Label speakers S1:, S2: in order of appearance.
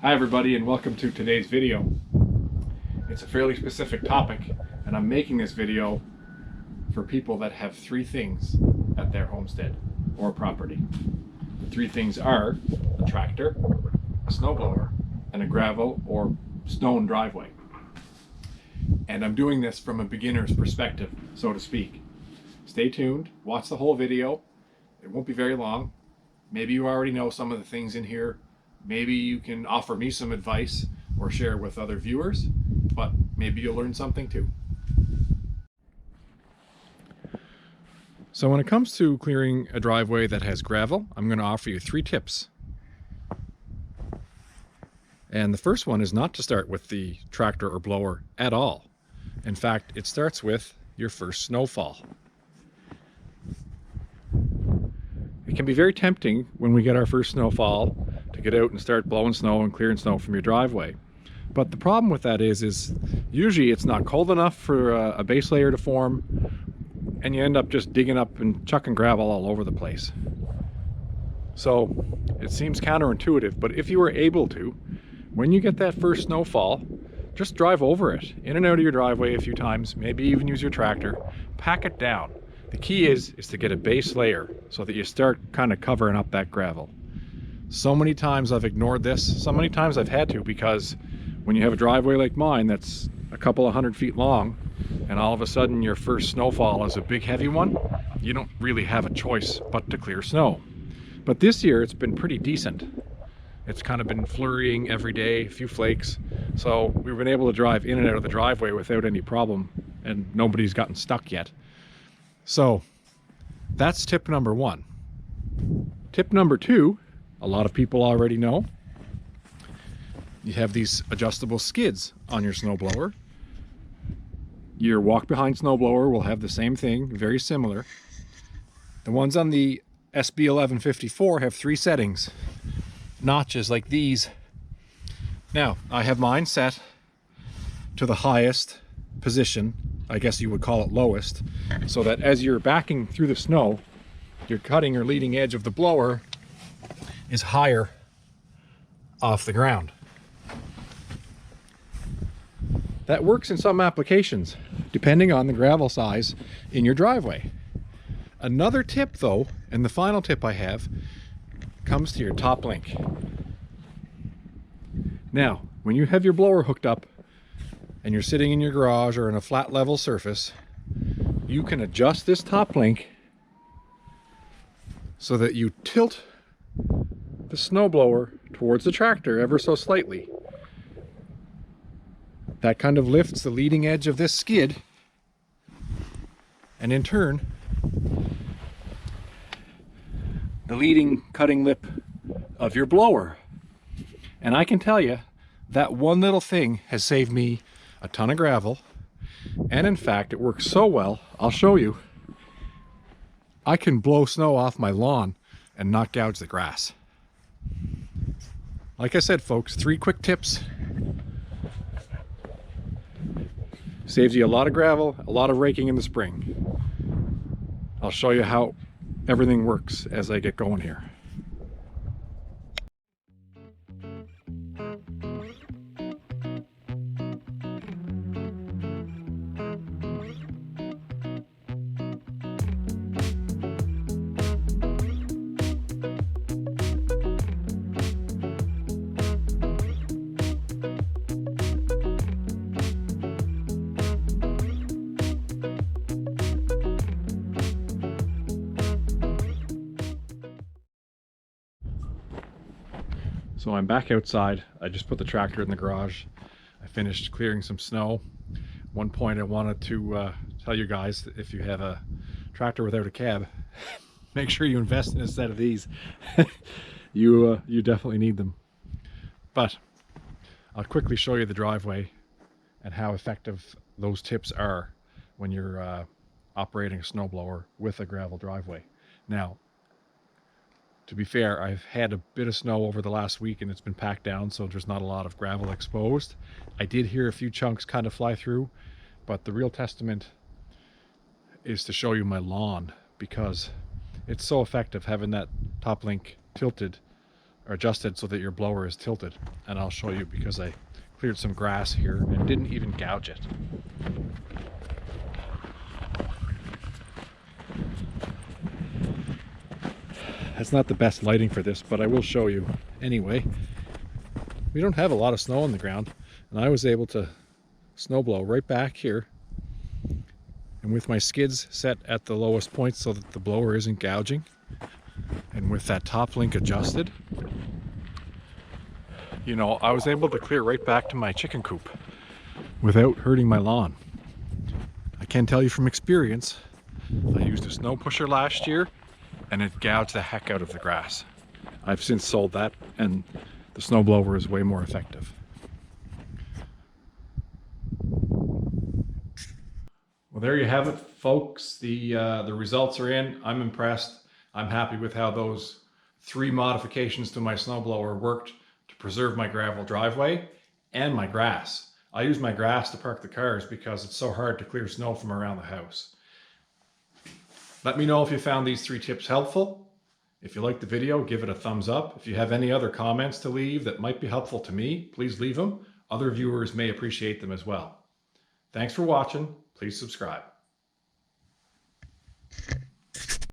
S1: Hi everybody, and welcome to today's video. It's a fairly specific topic, and I'm making this video for people that have three things at their homestead or property. The three things are a tractor, a snowblower, and a gravel or stone driveway. And I'm doing this from a beginner's perspective, so to speak. Stay tuned, watch the whole video. It won't be very long. Maybe you already know some of the things in here. Maybe you can offer me some advice or share with other viewers, but maybe you'll learn something too. So when it comes to clearing a driveway that has gravel, I'm going to offer you three tips. And the first one is not to start with the tractor or blower at all. In fact, it starts with your first snowfall. It can be very tempting when we get our first snowfall to get out and start blowing snow and clearing snow from your driveway. But the problem with that is usually it's not cold enough for a base layer to form, and you end up just digging up and chucking gravel all over the place. So it seems counterintuitive, but if you were able to, when you get that first snowfall, just drive over it, in and out of your driveway a few times, maybe even use your tractor, pack it down. The key is to get a base layer so that you start kind of covering up that gravel. So many times I've ignored this, so many times I've had to, because when you have a driveway like mine that's a couple of 100 feet long, and all of a sudden your first snowfall is a big heavy one, you don't really have a choice but to clear snow. But this year it's been pretty decent. It's kind of been flurrying every day, a few flakes, so we've been able to drive in and out of the driveway without any problem, and nobody's gotten stuck yet. So that's tip number one. Tip number two, a lot of people already know. You have these adjustable skids on your snowblower. Your walk-behind snowblower will have the same thing, very similar. The ones on the SB1154 have three settings, notches like these. Now, I have mine set to the highest position, I guess you would call it lowest, so that as you're backing through the snow, your cutting or leading edge of the blower is higher off the ground. That works in some applications, depending on the gravel size in your driveway. Another tip though, and the final tip I have, comes to your top link. Now, when you have your blower hooked up and you're sitting in your garage or in a flat level surface, you can adjust this top link so that you tilt the snowblower towards the tractor ever so slightly. That kind of lifts the leading edge of this skid, and in turn the leading cutting lip of your blower. And I can tell you that one little thing has saved me a ton of gravel, and in fact it works so well, I'll show you. I can blow snow off my lawn and not gouge the grass. Like I said, folks, three quick tips. Saves you a lot of gravel, a lot of raking in the spring. I'll show you how everything works as I get going here. So I'm back outside. I just put the tractor in the garage. I finished clearing some snow. One point I wanted to tell you guys that if you have a tractor without a cab, make sure you invest in a set of these. You definitely need them. But I'll quickly show you the driveway and how effective those tips are when you're operating a snowblower with a gravel driveway. Now, to be fair, I've had a bit of snow over the last week and it's been packed down, so there's not a lot of gravel exposed. I did hear a few chunks kind of fly through, but the real testament is to show you my lawn, because it's so effective having that top link tilted are adjusted so that your blower is tilted. And I'll show you, because I cleared some grass here and didn't even gouge it. That's not the best lighting for this, but I will show you anyway. We don't have a lot of snow on the ground, and I was able to snowblow right back here, and with my skids set at the lowest point so that the blower isn't gouging, and with that top link adjusted, you know, I was able to clear right back to my chicken coop without hurting my lawn. I can tell you from experience, I used a snow pusher last year and it gouged the heck out of the grass. I've since sold that, and the snowblower is way more effective. Well, there you have it, folks. The results are in. I'm impressed. I'm happy with how those 3 modifications to my snowblower worked to preserve my gravel driveway and my grass. I use my grass to park the cars because it's so hard to clear snow from around the house. Let me know if you found these 3 tips helpful. If you liked the video, give it a thumbs up. If you have any other comments to leave that might be helpful to me, please leave them. Other viewers may appreciate them as well. Thanks for watching. Please subscribe.